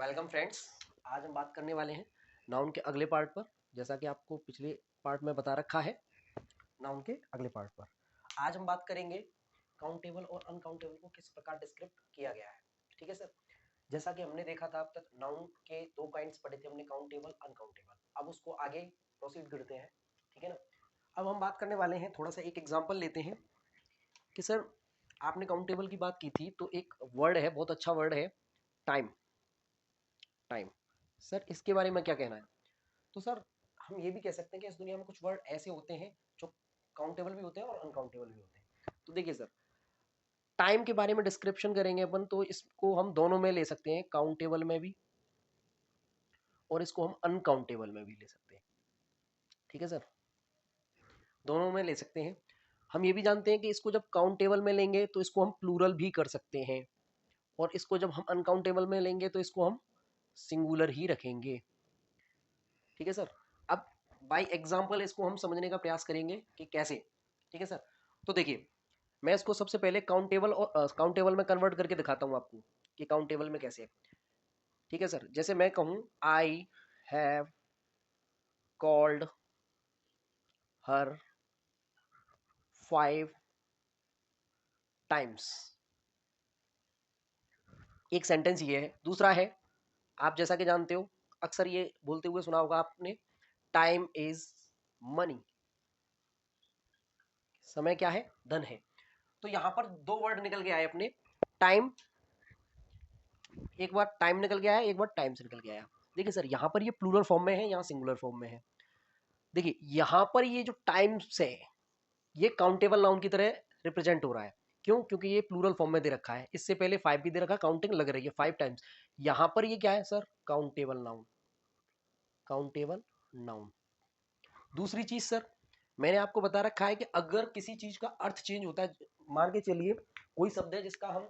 Welcome friends. आज हम बात करने वाले हैं नाउन के अगले पार्ट पर। जैसा कि आपको पिछले पार्ट में बता रखा है, नाउन के अगले पार्ट पर आज हम बात करेंगे काउंटेबल और अनकाउंटेबल को किस प्रकार डिस्क्रिप्ट किया गया है। ठीक है सर। जैसा कि हमने देखा था अब तक नाउन के दो काइंड्स पढ़े थे हमने, काउंटेबल अनकाउंटेबल। अब उसको आगे प्रोसीड करते हैं। ठीक है ना। अब हम बात करने वाले हैं, थोड़ा सा एक एग्जाम्पल लेते हैं कि सर आपने काउंटेबल की बात की थी तो एक वर्ड है, बहुत अच्छा वर्ड है, टाइम। टाइम सर, इसके बारे में क्या कहना है? तो सर हम ये भी कह सकते हैं कि इस दुनिया में कुछ वर्ड ऐसे होते हैं जो काउंटेबल भी होते हैं और अनकाउंटेबल भी होते हैं। तो देखिए सर, टाइम के बारे में डिस्क्रिप्शन करेंगे अपन तो इसको हम दोनों में ले सकते हैं, काउंटेबल में भी और इसको हम अनकाउंटेबल में भी ले सकते हैं। ठीक है सर, दोनों में ले सकते हैं। हम ये भी जानते हैं कि इसको जब काउंटेबल में लेंगे तो इसको हम प्लूरल भी कर सकते हैं, और इसको जब हम अनकाउंटेबल में लेंगे तो इसको हम सिंगुलर ही रखेंगे। ठीक है सर। अब बाय एग्जांपल इसको हम समझने का प्रयास करेंगे कि कैसे। ठीक है सर। तो देखिए, मैं इसको सबसे पहले काउंटेबल और काउंटेबल में कन्वर्ट करके दिखाता हूँ आपको कि काउंटेबल में कैसे है। ठीक है सर। जैसे मैं कहूँ I have called her 5 times. एक सेंटेंस ये है। दूसरा है, आप जैसा कि जानते हो, अक्सर ये बोलते हुए सुना होगा आपने, टाइम इज मनी। समय क्या है? धन है। तो यहां पर दो वर्ड निकल के आए अपने, टाइम, एक बार टाइम निकल के आया, एक बार टाइम से निकल के आया। देखिए सर, यहाँ पर ये प्लूरल फॉर्म में है, यहाँ सिंगुलर फॉर्म में है। देखिए यहाँ पर ये जो टाइम्स है ये काउंटेबल नाउन की तरह रिप्रेजेंट हो रहा है। क्यों? क्योंकि ये प्लूरल फॉर्म में दे रखा है, इससे पहले 5 भी दे रखा है, काउंटिंग लग रही है 5 टाइम्स। यहाँ पर ये क्या है sir? Countable noun. Countable noun. दूसरी चीज सर, मैंने आपको बता रखा है कि अगर किसी चीज का अर्थ चेंज होता है, मान के चलिए कोई शब्द है जिसका हम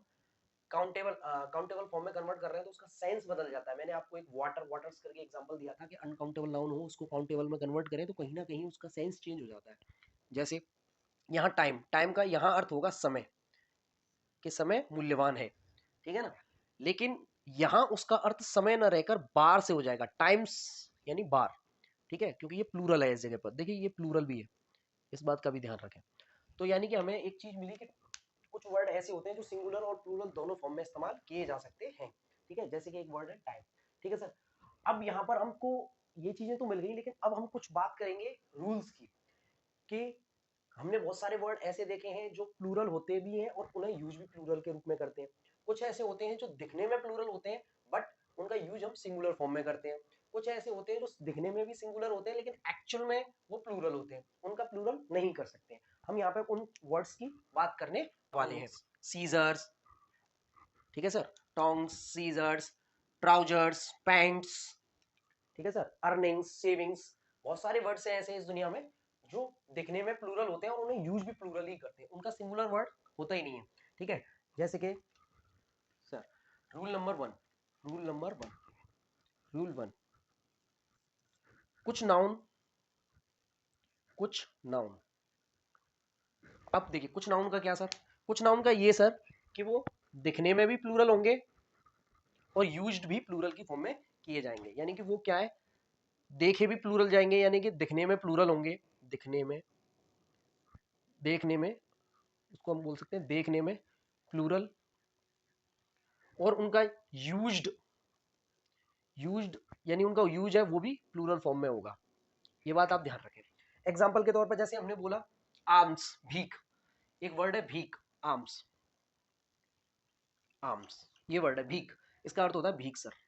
काउंटेबल फॉर्म में कन्वर्ट कर रहे हैं तो उसका सेंस बदल जाता है। मैंने आपको एक वाटर्स करके एग्जांपल दिया था कि अनकाउंटेबल नाउन हो उसको काउंटेबल में कन्वर्ट करें तो कहीं ना कहीं उसका सेंस चेंज हो जाता है। जैसे यहाँ टाइम, टाइम का यहाँ अर्थ होगा समय, कि समय मूल्यवान है। ठीक है ना। लेकिन यहाँ उसका अर्थ समय न रहकर बार से हो जाएगा, टाइम्स यानी बार। ठीक है, क्योंकि ये प्लूरल है इस जगह पर। देखिए ये प्लूरल भी है, इस बात का भी ध्यान रखें। तो यानी कि हमें एक चीज मिली कि कुछ वर्ड ऐसे होते हैं जो सिंगुलर और प्लूरल दोनों फॉर्म में इस्तेमाल किए जा सकते हैं। ठीक है, जैसे कि एक वर्ड है टाइम। ठीक है सर। अब यहाँ पर हमको ये चीजें तो मिल गई, लेकिन अब हम कुछ बात करेंगे रूल्स की, कि हमने बहुत सारे वर्ड ऐसे देखे हैं जो प्लूरल होते भी हैं और उन्हें यूज भी प्लूरल के रूप में करते हैं। कुछ ऐसे होते हैं जो दिखने में प्लूरल होते हैं बट उनका यूज हम सिंगुलर फॉर्म में करते हैं। कुछ ऐसे होते हैं जो दिखने में भी सिंगुलर होते हैं लेकिन एक्चुअल में वो प्लूरल होते हैं, उनका प्लूरल नहीं कर सकते हैं। हम यहाँ पे उन वर्ड्स की बात करने वाले हैं। सीजर्स, ठीक है sir, tongs, scissors, trousers, pants. ठीक है सर, अर्निंग्स, सेविंग्स। बहुत सारे वर्ड्स हैं ऐसे इस दुनिया में जो दिखने में प्लूरल होते हैं और उन्हें यूज भी प्लूरल ही करते हैं, उनका सिंगुलर वर्ड होता ही नहीं है। ठीक है, जैसे कि sir rule number one, rule one, कुछ नाउन, कुछ नाउन। अब देखिए कुछ नाउन का क्या सर? कुछ नाउन का ये सर कि वो दिखने में भी प्लूरल होंगे और यूज्ड भी प्लूरल की फॉर्म में किए जाएंगे। यानी कि वो क्या है, देखे भी प्लूरल जाएंगे, यानी कि दिखने में प्लूरल होंगे, दिखने में, देखने में, उसको हम बोल सकते हैं देखने में प्लूरल, और उनका यूज्ड, यूज्ड यानी उनका यूज है वो भी प्लूरल फॉर्म में होगा। ये बात आप ध्यान रखें। एग्जाम्पल के तौर पर जैसे हमने बोला आर्म्स, भीख। एक वर्ड है भीख, आर्म्स, आर्म्स, ये वर्ड है भीख, इसका अर्थ होता है भीख सर।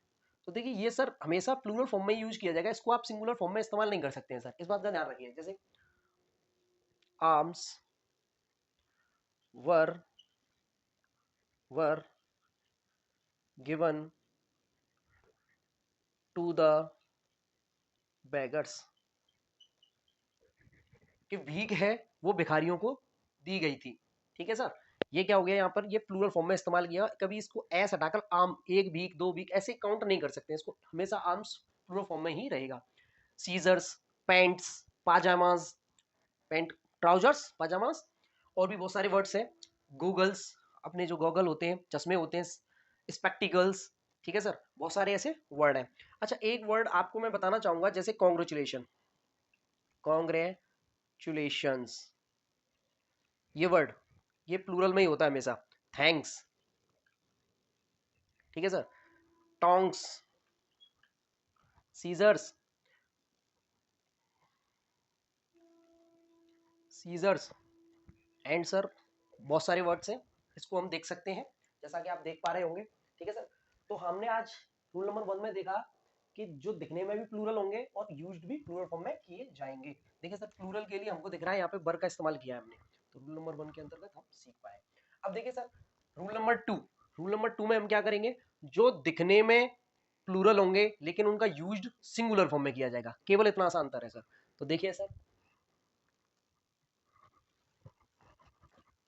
तो देखिए ये सर हमेशा प्लूरल फॉर्म में यूज किया जाएगा, इसको आप सिंगुलर फॉर्म में इस्तेमाल नहीं कर सकते हैं सर, इस बात का ध्यान रखिए। जैसे alms were were given to the beggars, कि भीख है वो भिखारियों को दी गई थी। ठीक है सर। ये क्या हो गया, यहाँ पर ये प्लूरल फॉर्म में इस्तेमाल किया। कभी इसको ऐसे हटाकर आम, एक भीख, दो भीख ऐसे काउंट नहीं कर सकते, इसको हमेशा आर्म्स प्लूरल फॉर्म में ही रहेगा। सीजर्स, पैंट्स, पाजामाज, पैंट, ट्राउजर्स, पाजामाज, और भी बहुत सारे वर्ड्स हैं। गूगल्स, अपने जो गॉगल होते हैं, चश्मे होते हैं, स्पेक्टिकल्स, ठीक है सर, बहुत सारे ऐसे वर्ड हैं। अच्छा, एक वर्ड आपको मैं बताना चाहूंगा, जैसे कॉन्ग्रेचुलेशन, कॉन्ग्रेचुलेशंस, ये वर्ड ये प्लूरल में ही होता है हमेशा। थैंक्स, ठीक है sir, tongs, scissors, scissors, and sir बहुत सारे वर्ड्स हैं, इसको हम देख सकते हैं जैसा कि आप देख पा रहे होंगे। ठीक है सर, तो हमने आज रूल नंबर 1 में देखा कि जो दिखने में भी प्लूरल होंगे और यूज्ड भी प्लूरल फॉर्म में किए जाएंगे। देखिए सर, प्लूरल के लिए हमको दिख रहा है यहाँ पे बर का इस्तेमाल किया है हमने, तो रूल नंबर 1 के अंतर्गत हम सीख पाए। अब देखिए sir, rule number 2, rule number 2 में हम क्या करेंगे, जो दिखने में प्लूरल होंगे लेकिन उनका यूज्ड सिंगुलर फॉर्म में किया जाएगा, केवल इतना सा अंतर है सर। तो देखिए सर,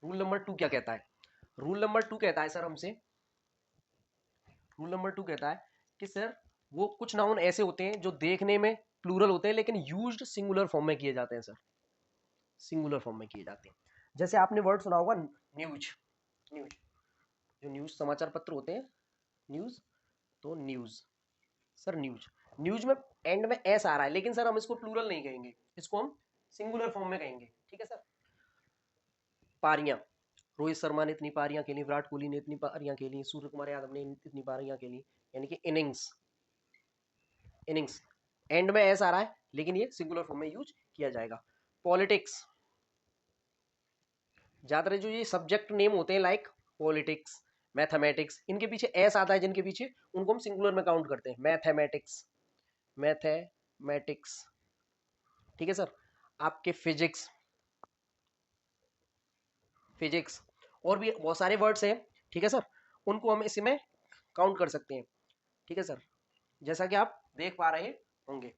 रूल नंबर 2 क्या कहता है, रूल नंबर 2 कहता है सर हमसे, रूल नंबर 2 कहता है कि सर वो कुछ नाउन ऐसे होते हैं जो देखने में प्लूरल होते हैं लेकिन यूज्ड सिंगुलर फॉर्म में किए जाते हैं सर, सिंगुलर फॉर्म में किए जाते हैं। जैसे आपने वर्ड सुना होगा न्यूज, न्यूज, जो न्यूज समाचार पत्र होते हैं, न्यूज, तो न्यूज, सर न्यूज, न्यूज में एंड में एस आ रहा है लेकिन सर हम इसको प्लूरल नहीं कहेंगे, इसको हम सिंगुलर फॉर्म में कहेंगे। ठीक है सर, पारियां, रोहित शर्मा ने इतनी पारियां खेली, विराट कोहली ने इतनी पारियां खेली, सूर्य कुमार यादव ने इतनी पारियां खेली, यानी कि इनिंग्स, इनिंग्स, एंड में एस आ रहा है लेकिन ये सिंगुलर फॉर्म में यूज किया जाएगा। पॉलिटिक्स, ज्यादातर जो ये सब्जेक्ट नेम होते हैं लाइक पॉलिटिक्स, मैथमेटिक्स, इनके पीछे एस आता है जिनके पीछे, उनको हम सिंगुलर में काउंट करते हैं, मैथमेटिक्स, मैथमेटिक्स। ठीक है सर, आपके फिजिक्स, फिजिक्स, और भी बहुत सारे वर्ड्स हैं। ठीक है सर, उनको हम इसमें काउंट कर सकते हैं। ठीक है सर, जैसा कि आप देख पा रहे होंगे।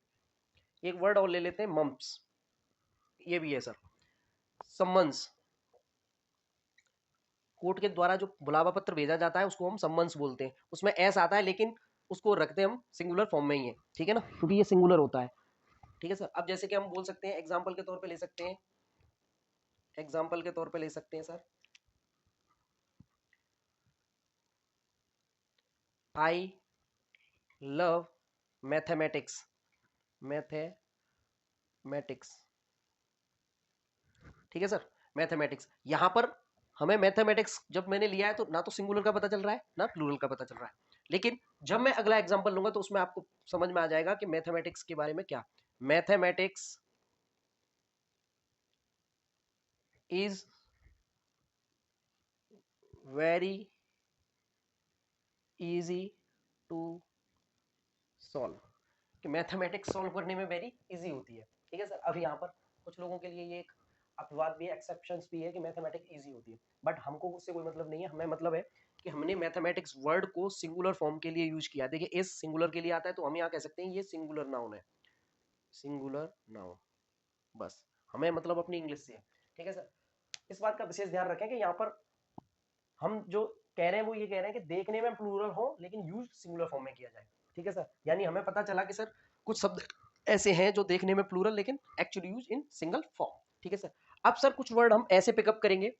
एक वर्ड और ले लेते हैं, मम्प्स, ये भी है सर। सम्मन्स, कोर्ट के द्वारा जो बुलावा पत्र भेजा जाता है उसको हम सम्मन्स बोलते हैं, उसमें एस आता है लेकिन उसको रखते हैं हम सिंगुलर फॉर्म में ही है। ठीक है ना, क्योंकि ये सिंगुलर होता है। ठीक है सर, अब जैसे कि हम बोल सकते हैं, एग्जाम्पल के तौर पे ले सकते हैं, एग्जाम्पल के तौर पे ले सकते हैं sir, I love mathematics, mathematics. ठीक है सर, मैथमेटिक्स, यहाँ पर हमें मैथमेटिक्स जब मैंने लिया है तो ना तो सिंगुलर का पता चल रहा है ना प्लूरल का पता चल रहा है, लेकिन जब मैं अगला एग्जांपल लूंगा तो उसमें आपको समझ में आ जाएगा कि मैथमेटिक्स के बारे में क्या, mathematics is very easy to solve, कि मैथमेटिक्स सॉल्व करने में वेरी इजी होती है। ठीक है सर, अब यहाँ पर कुछ लोगों के लिए ये एक अपवाद भी है, एक्सेप्शंस भी है कि मैथमेटिक्स इजी होती है, बट हमको उससे कोई मतलब नहीं है। हमें मतलब है कि हमने मैथमेटिक्स वर्ड को सिंगुलर फॉर्म के लिए यूज किया। देखिए इस सिंगुलर के लिए आता है तो हम यहाँ कह सकते हैं ये सिंगुलर नाउन है, सिंगुलर नाउन, बस हमें मतलब अपनी इंग्लिश से है। ठीक है सर, इस बात का विशेष ध्यान रखें कि यहाँ पर हम जो कह रहे हैं वो ये कह रहे हैं कि देखने में प्लूरल हो लेकिन यूज सिंगुलर फॉर्म में किया जाए। ठीक है सर, यानी हमें पता चला कि सर कुछ शब्द ऐसे हैं जो देखने में प्लूरल लेकिन actually use in single form. ठीक है सर, अब सर कुछ वर्ड हम ऐसे पिकअप करेंगे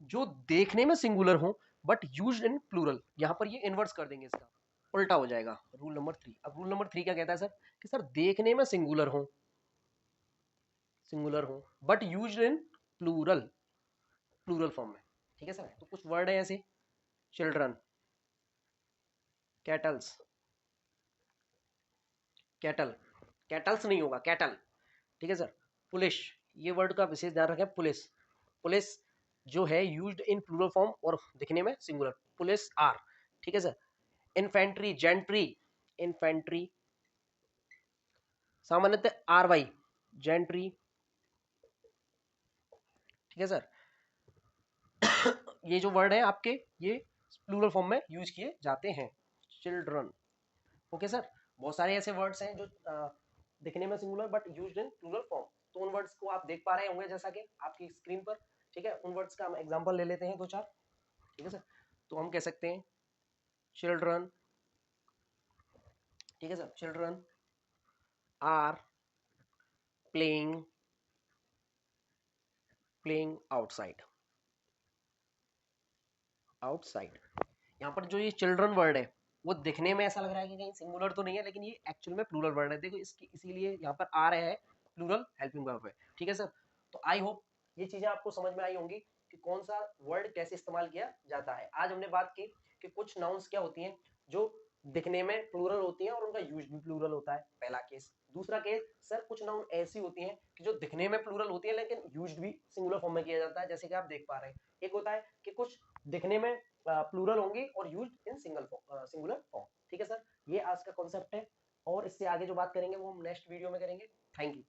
जो देखने में सिंगुलर हो बट यूज इन प्लूरल, यहां पर ये इनवर्स कर देंगे, इसका उल्टा हो जाएगा। रूल नंबर 3, अब रूल नंबर 3 क्या कहता है सर, कि सर देखने में सिंगुलर हो, सिंगुलर हो but use in plural, plural form में। ठीक है सर, तो कुछ वर्ड है ऐसे, चिल्ड्रन, कैटल्स, कैटल, कैटल्स नहीं होगा कैटल। ठीक है सर, पुलिस, ये वर्ड का विशेष ध्यान रखें, पुलिस, पुलिस जो है यूज्ड इन प्लूरल फॉर्म और दिखने में सिंगुलर, पुलिस आर। ठीक है सर, इन्फेंट्री, जेंट्री, इन्फेंट्री, सामान्यतः आर वाई, जेंट्री। ठीक है सर, ये जो वर्ड है आपके ये प्लूरल फॉर्म में यूज किए जाते हैं, चिल्ड्रन। ओके सर, बहुत सारे ऐसे वर्ड्स हैं जो दिखने में singular but used in plural form, तो उन वर्ड्स को आप देख पा रहे होंगे जैसा कि आपकी स्क्रीन पर। ठीक है, उन वर्ड्स का हम एग्जांपल ले लेते हैं दो चार। ठीक है सर, तो हम कह सकते हैं चिल्ड्रन, ठीक है sir, children are playing, playing outside, outside. यहाँ पर जो ये चिल्ड्रन वर्ड है वो दिखने में ऐसा लग रहा है कि कहीं सिंगुलर तो नहीं है, लेकिन ये एक्चुअल में प्लूरल वर्ड है। देखो इसकी इसीलिए यहाँ पर आ रहा है प्लूरल हेल्पिंग वर्ब है। ठीक है सर, तो आई होप ये चीजें आपको समझ में आई होंगी कि कौन सा वर्ड कैसे इस्तेमाल किया जाता है। आज हमने बात की कि कुछ नाउन्स क्या होती हैं जो दिखने में प्लूरल होती हैं और उनका यूज भी प्लूरल होता है, पहला केस। दूसरा केस, सर कुछ नाउन ऐसी होती हैं कि जो दिखने में प्लूरल होती है लेकिन यूज भी सिंगुलर फॉर्म में किया जाता है, जैसे कि आप देख पा रहे हैं। एक होता है कि कुछ दिखने में प्लूरल होंगी और यूज इन सिंगुलर फॉर्म। ठीक है सर, ये आज का कॉन्सेप्ट है और इससे आगे जो बात करेंगे वो हम नेक्स्ट वीडियो में करेंगे। Thank you.